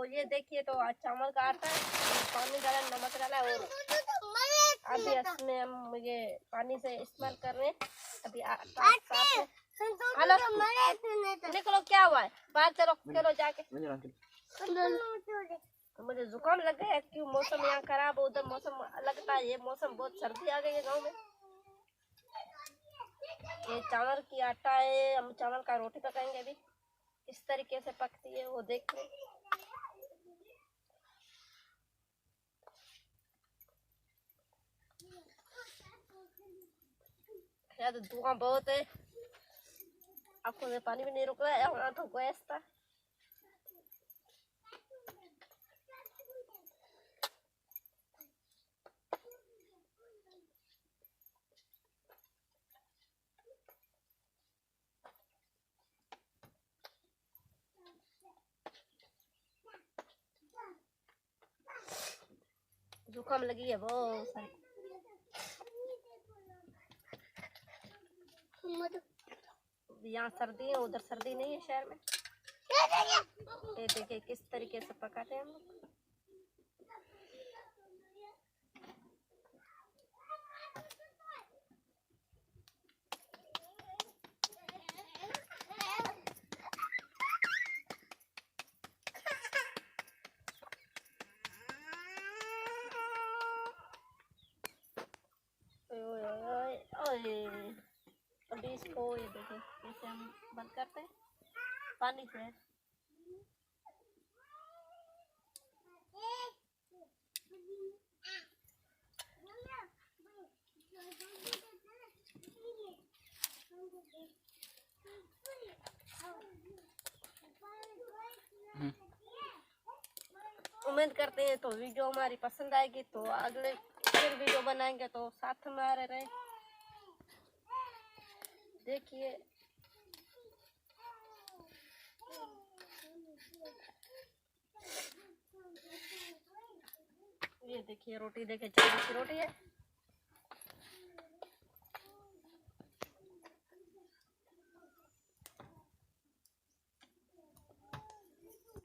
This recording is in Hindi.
ये देखिए तो आज चावल का आटा है, पानी डाला, नमक डाला और अभी इसमें हम ये पानी से इस्तेमाल कर रहे हैं। अभी हेलो निकलो, क्या हुआ है? बाहर चलो, चलो जाके। मुझे जुकाम लग गया है, क्यों? मौसम यहाँ खराब है, उधर मौसम लगता है, ये मौसम बहुत सर्दी आ गई है गाँव में। ये चावल की आटा है, हम चावल का रोटी पकाएंगे। अभी किस तरीके से पकती है वो देखते। यार तो धुआं बहुत है, आंखों में पानी भी नहीं रुक रहा है, वहाँ तो गैस था। जुकाम लगी है बहुत सारी। यहाँ सर्दी है, उधर सर्दी नहीं है शहर में। ये देखिए किस तरीके से पकाते हैं हम लोग। अभी इसको ये देखिए कैसे हम बंद करते हैं पानी से। उम्मीद करते हैं तो वीडियो हमारी पसंद आएगी, तो अगले फिर वीडियो बनाएंगे, तो साथ में आ रहे। देखिए ये देखिए रोटी, देखिए चावल की रोटी है।